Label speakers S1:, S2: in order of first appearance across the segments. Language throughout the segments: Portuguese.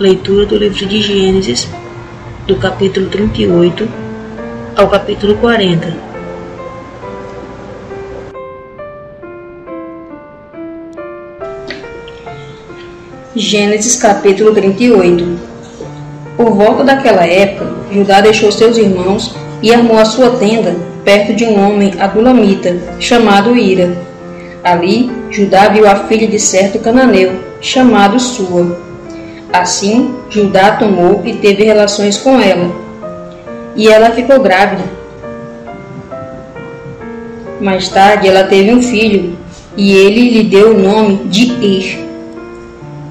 S1: Leitura do livro de Gênesis, do capítulo 38 ao capítulo 40. Gênesis capítulo 38. Por volta daquela época, Judá deixou seus irmãos e armou a sua tenda perto de um homem adulamita, chamado Ira. Ali, Judá viu a filha de certo cananeu, chamado Sua. Assim, Judá tomou e teve relações com ela, e ela ficou grávida. Mais tarde, ela teve um filho, e ele lhe deu o nome de Er.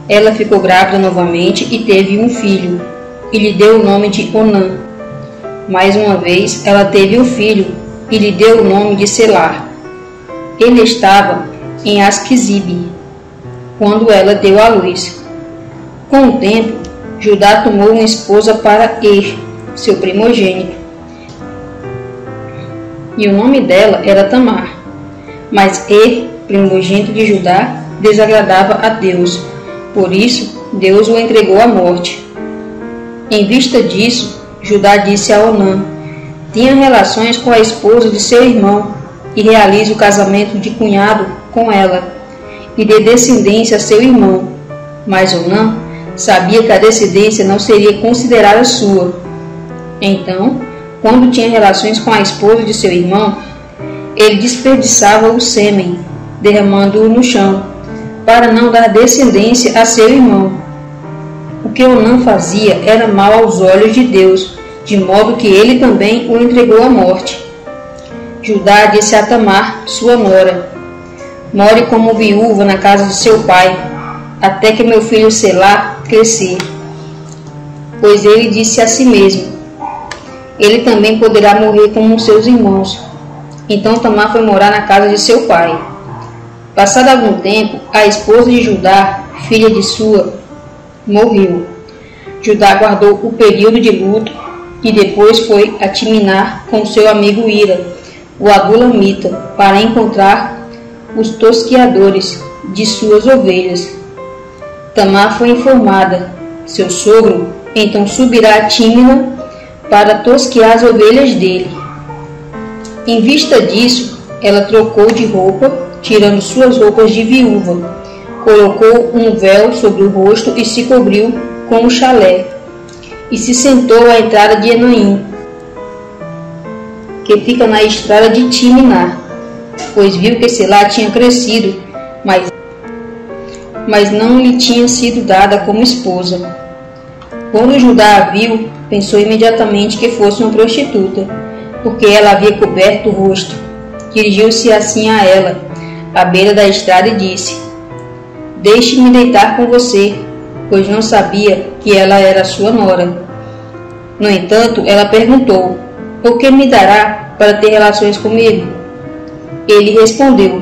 S1: Ela ficou grávida novamente e teve um filho, e lhe deu o nome de Onã. Mais uma vez, ela teve um filho, e lhe deu o nome de Selar. Ele estava em Asquizibe, quando ela deu à luz. Com o tempo, Judá tomou uma esposa para Er, seu primogênito, e o nome dela era Tamar. Mas Er, primogênito de Judá, desagradava a Deus, por isso Deus o entregou à morte. Em vista disso, Judá disse a Onã: tenha relações com a esposa de seu irmão e realize o casamento de cunhado com ela, e dê descendência a seu irmão. Mas Onã sabia que a descendência não seria considerada sua. Então, quando tinha relações com a esposa de seu irmão, ele desperdiçava o sêmen, derramando-o no chão, para não dar descendência a seu irmão. O que Onã fazia era mal aos olhos de Deus, de modo que ele também o entregou à morte. Judá disse a Tamar, sua nora: more como viúva na casa de seu pai, até que meu filho Selá crescer. Pois ele disse a si mesmo: ele também poderá morrer como seus irmãos. Então Tamar foi morar na casa de seu pai. Passado algum tempo, a esposa de Judá, filha de Sua, morreu. Judá guardou o período de luto e depois foi a Timná com seu amigo Ira, o adulamita, para encontrar os tosquiadores de suas ovelhas. Tamar foi informada: seu sogro então subirá a Tímina para tosquiar as ovelhas dele. Em vista disso, ela trocou de roupa, tirando suas roupas de viúva, colocou um véu sobre o rosto e se cobriu com um chalé, e se sentou à entrada de Enaim, que fica na estrada de Timná, pois viu que Selá tinha crescido, mas não lhe tinha sido dada como esposa. Quando Judá a viu, pensou imediatamente que fosse uma prostituta, porque ela havia coberto o rosto. Dirigiu-se assim a ela, à beira da estrada, e disse: deixe-me deitar com você, pois não sabia que ela era sua nora. No entanto, ela perguntou: o que me dará para ter relações comigo? Ele respondeu: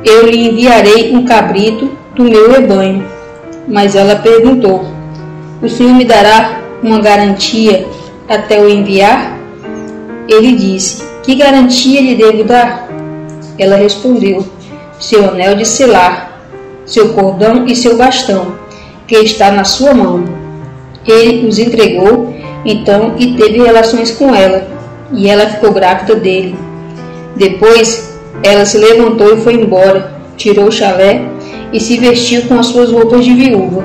S1: eu lhe enviarei um cabrito do meu rebanho. Mas ela perguntou: o senhor me dará uma garantia até eu enviar? Ele disse: que garantia lhe devo dar? Ela respondeu: seu anel de selar, seu cordão e seu bastão, que está na sua mão. Ele os entregou, então, e teve relações com ela, e ela ficou grávida dele. Depois, ela se levantou e foi embora, tirou o chalé e se vestiu com as suas roupas de viúva.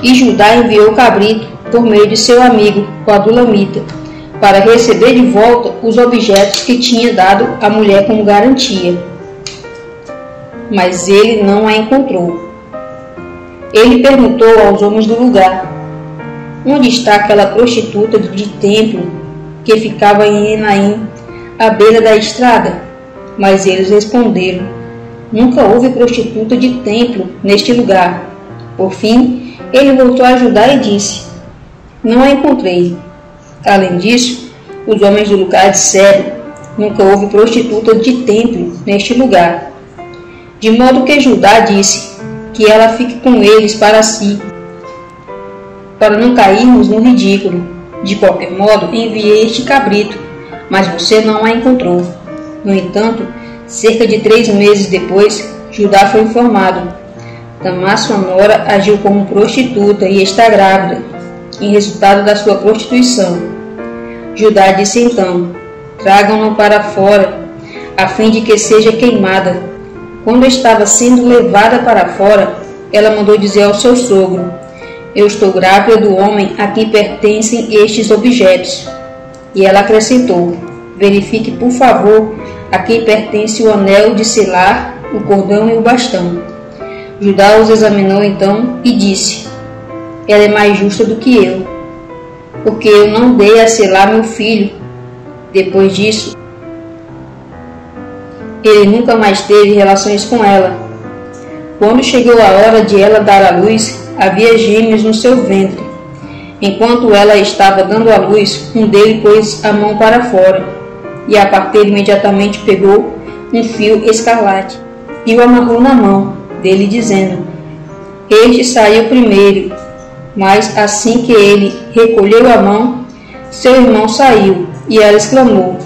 S1: E Judá enviou o cabrito por meio de seu amigo, o adulamita, para receber de volta os objetos que tinha dado à mulher como garantia. Mas ele não a encontrou. Ele perguntou aos homens do lugar: onde está aquela prostituta de templo que ficava em Enaim, à beira da estrada? Mas eles responderam: nunca houve prostituta de templo neste lugar. Por fim, ele voltou a Judá e disse: não a encontrei. Além disso, os homens do lugar disseram: nunca houve prostituta de templo neste lugar. De modo que Judá disse: que ela fique com eles para si, para não cairmos no ridículo. De qualquer modo, enviei este cabrito, mas você não a encontrou. No entanto, cerca de 3 meses depois, Judá foi informado: Tamar, sua nora, agiu como prostituta e está grávida, em resultado da sua prostituição. Judá disse então: tragam-no para fora, a fim de que seja queimada. Quando estava sendo levada para fora, ela mandou dizer ao seu sogro: eu estou grávida do homem a quem pertencem estes objetos. E ela acrescentou: verifique, por favor, a quem pertence o anel de selar, o cordão e o bastão. Judá os examinou então e disse: ela é mais justa do que eu, porque eu não dei a selar meu filho. Depois disso, ele nunca mais teve relações com ela. Quando chegou a hora de ela dar à luz, havia gêmeos no seu ventre. Enquanto ela estava dando à luz, um deles pôs a mão para fora, e a parteira imediatamente pegou um fio escarlate e o amarrou na mão dele, dizendo: este saiu primeiro. Mas assim que ele recolheu a mão, seu irmão saiu, e ela exclamou: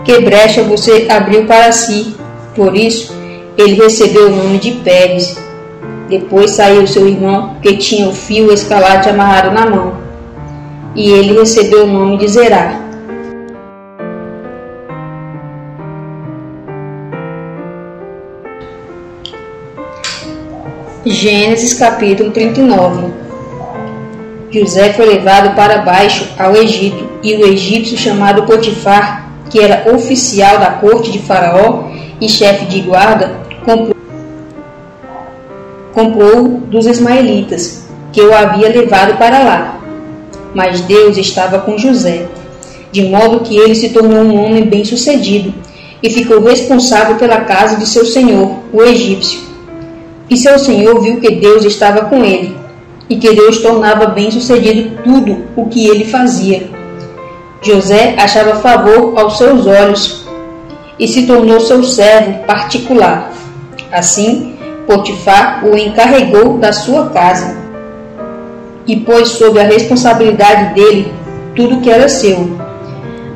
S1: que brecha você abriu para si! Por isso, ele recebeu o nome de Pérez. Depois saiu seu irmão, que tinha o fio escarlate amarrado na mão, e ele recebeu o nome de Zerá. Gênesis capítulo 39. José foi levado para baixo ao Egito, e o egípcio chamado Potifar, que era oficial da corte de Faraó e chefe de guarda, comprou dos ismaelitas, que o havia levado para lá. Mas Deus estava com José, de modo que ele se tornou um homem bem-sucedido e ficou responsável pela casa de seu senhor, o egípcio. E seu senhor viu que Deus estava com ele, e que Deus tornava bem-sucedido tudo o que ele fazia. José achava favor aos seus olhos e se tornou seu servo particular. Assim, Potifar o encarregou da sua casa e pôs sob a responsabilidade dele tudo que era seu.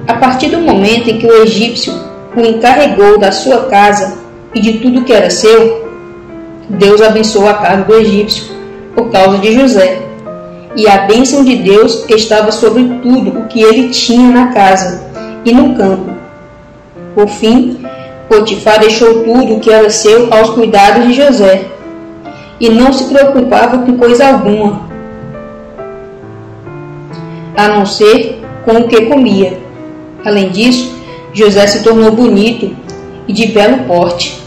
S1: A partir do momento em que o egípcio o encarregou da sua casa e de tudo que era seu, Deus abençoou a casa do egípcio por causa de José, e a bênção de Deus estava sobre tudo o que ele tinha na casa e no campo. Por fim, Potifar deixou tudo o que era seu aos cuidados de José, e não se preocupava com coisa alguma, a não ser com o que comia. Além disso, José se tornou bonito e de belo porte.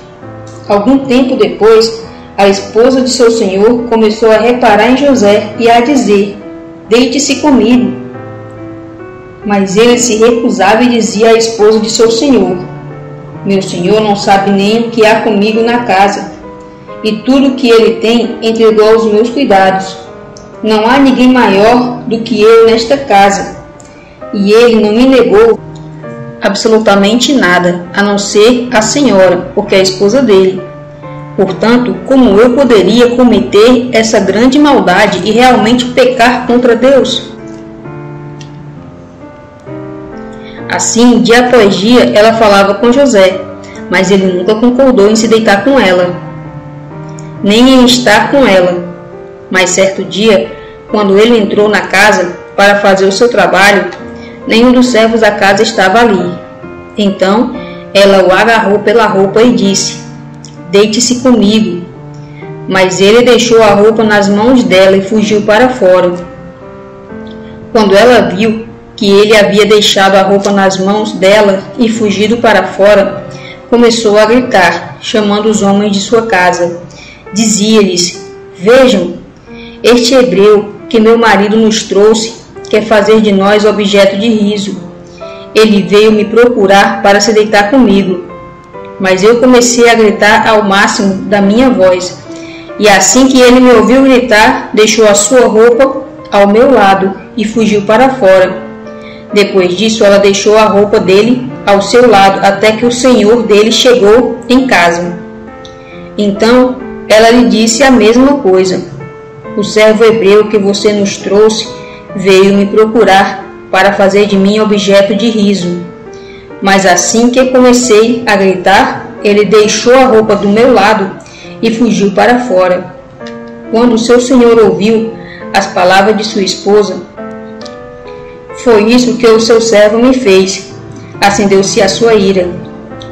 S1: Algum tempo depois, a esposa de seu senhor começou a reparar em José e a dizer: deite-se comigo. Mas ele se recusava e dizia à esposa de seu senhor: meu senhor não sabe nem o que há comigo na casa, e tudo o que ele tem entregou aos meus cuidados. Não há ninguém maior do que eu nesta casa, e ele não me negou absolutamente nada, a não ser a senhora, porque é a esposa dele. Portanto, como eu poderia cometer essa grande maldade e realmente pecar contra Deus? Assim, dia após dia, ela falava com José, mas ele nunca concordou em se deitar com ela, nem em estar com ela. Mas certo dia, quando ele entrou na casa para fazer o seu trabalho, nenhum dos servos da casa estava ali. Então, ela o agarrou pela roupa e disse: deite-se comigo. Mas ele deixou a roupa nas mãos dela e fugiu para fora. Quando ela viu que ele havia deixado a roupa nas mãos dela e fugido para fora, começou a gritar, chamando os homens de sua casa. Dizia-lhes: vejam, este hebreu que meu marido nos trouxe quer fazer de nós objeto de riso. Ele veio me procurar para se deitar comigo. Mas eu comecei a gritar ao máximo da minha voz, e assim que ele me ouviu gritar, deixou a sua roupa ao meu lado e fugiu para fora. Depois disso, ela deixou a roupa dele ao seu lado até que o senhor dele chegou em casa. Então, ela lhe disse a mesma coisa: o servo hebreu que você nos trouxe veio me procurar para fazer de mim objeto de riso. Mas assim que comecei a gritar, ele deixou a roupa do meu lado e fugiu para fora. quando seu senhor ouviu as palavras de sua esposa: foi isso que o seu servo me fez. Acendeu-se a sua ira.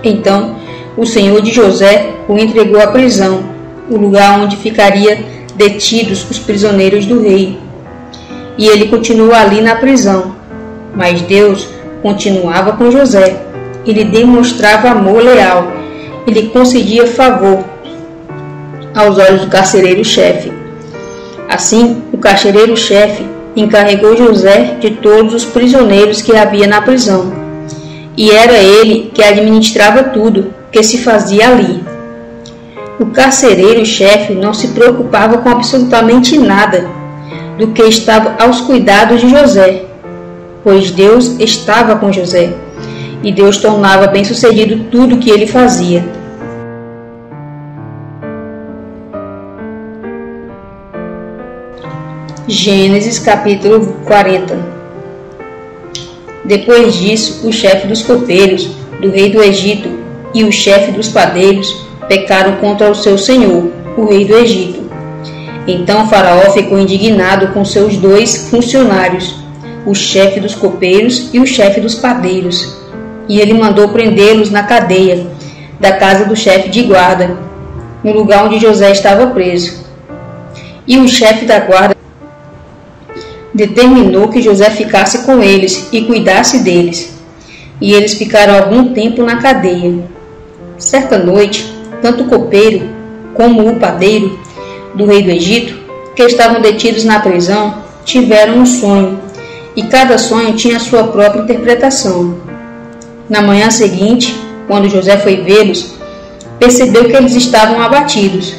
S1: Então o senhor de José o entregou à prisão, o lugar onde ficaria detidos os prisioneiros do rei. E ele continuou ali na prisão. Mas Deus continuava com José. Ele demonstrava amor leal. Ele concedia favor aos olhos do carcereiro-chefe. Assim, o carcereiro-chefe encarregou José de todos os prisioneiros que havia na prisão. E era ele que administrava tudo que se fazia ali. O carcereiro-chefe não se preocupava com absolutamente nada do que estava aos cuidados de José, pois Deus estava com José, e Deus tornava bem-sucedido tudo o que ele fazia. Gênesis capítulo 40. Depois disso, o chefe dos copeiros do rei do Egito e o chefe dos padeiros pecaram contra o seu senhor, o rei do Egito. Então Faraó ficou indignado com seus 2 funcionários, o chefe dos copeiros e o chefe dos padeiros, e ele mandou prendê-los na cadeia da casa do chefe de guarda, no lugar onde José estava preso. E o chefe da guarda determinou que José ficasse com eles e cuidasse deles, e eles ficaram algum tempo na cadeia. Certa noite, tanto o copeiro como o padeiro do rei do Egito, que estavam detidos na prisão, tiveram um sonho, e cada sonho tinha sua própria interpretação. Na manhã seguinte, quando José foi vê-los, percebeu que eles estavam abatidos.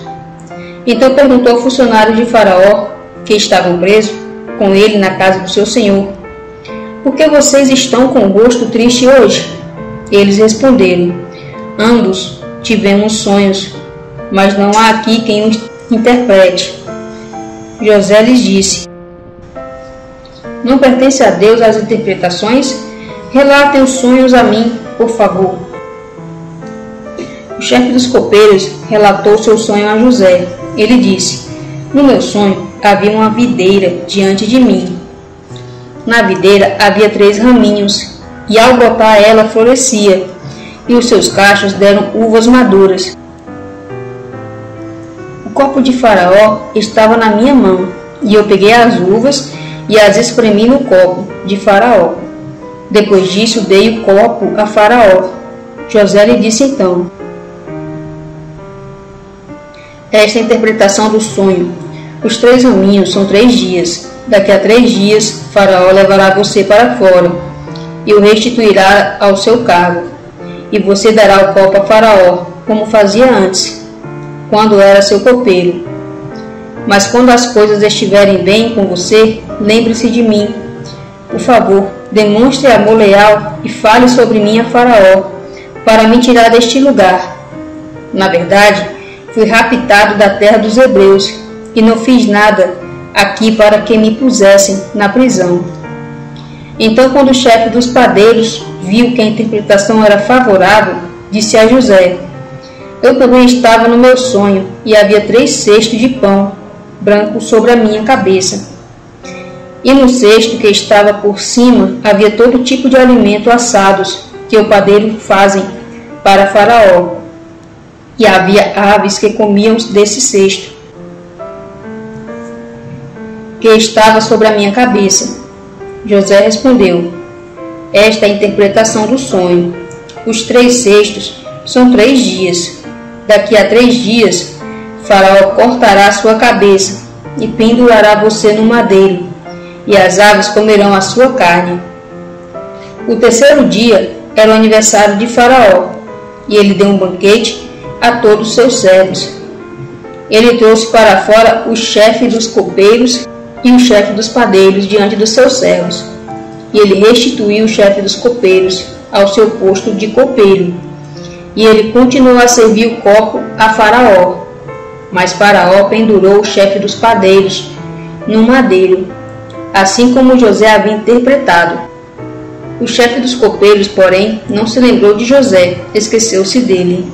S1: Então perguntou ao funcionário de Faraó, que estavam presos com ele na casa do seu senhor: por que vocês estão com o rosto triste hoje? Eles responderam: ambos tivemos sonhos, mas não há aqui quem os interprete. José lhes disse: não pertence a Deus as interpretações? Relatem os sonhos a mim, por favor. O chefe dos copeiros relatou seu sonho a José. Ele disse: no meu sonho havia uma videira diante de mim. Na videira havia 3 raminhos, e ao brotar ela florescia, e os seus cachos deram uvas maduras. O copo de Faraó estava na minha mão, e eu peguei as uvas e as espremi no copo de Faraó. Depois disso dei o copo a Faraó. José lhe disse então: esta é a interpretação do sonho. Os 3 raminhos são 3 dias. Daqui a 3 dias, Faraó levará você para fora e o restituirá ao seu cargo. E você dará o copo a Faraó, como fazia antes, quando era seu copeiro. Mas quando as coisas estiverem bem com você, lembre-se de mim. Por favor, demonstre amor leal e fale sobre mim a Faraó, para me tirar deste lugar. Na verdade, fui raptado da terra dos hebreus, e não fiz nada aqui para que me pusessem na prisão. Então, quando o chefe dos padeiros viu que a interpretação era favorável, disse a José: eu também estava no meu sonho, e havia 3 cestos de pão branco sobre a minha cabeça. E no cesto que estava por cima havia todo tipo de alimento assados que o padeiro fazem para Faraó. E havia aves que comiam desse cesto que estava sobre a minha cabeça. José respondeu: esta é a interpretação do sonho. Os 3 cestos são 3 dias. Daqui a 3 dias, Faraó cortará a sua cabeça e pendurará você no madeiro, e as aves comerão a sua carne. O 3º dia era o aniversário de Faraó, e ele deu um banquete a todos os seus servos. Ele trouxe para fora o chefe dos copeiros e o chefe dos padeiros diante dos seus servos, e ele restituiu o chefe dos copeiros ao seu posto de copeiro, e ele continuou a servir o copo a Faraó. Mas Faraó pendurou o chefe dos padeiros no madeiro, assim como José havia interpretado. O chefe dos copeiros, porém, não se lembrou de José, esqueceu-se dele.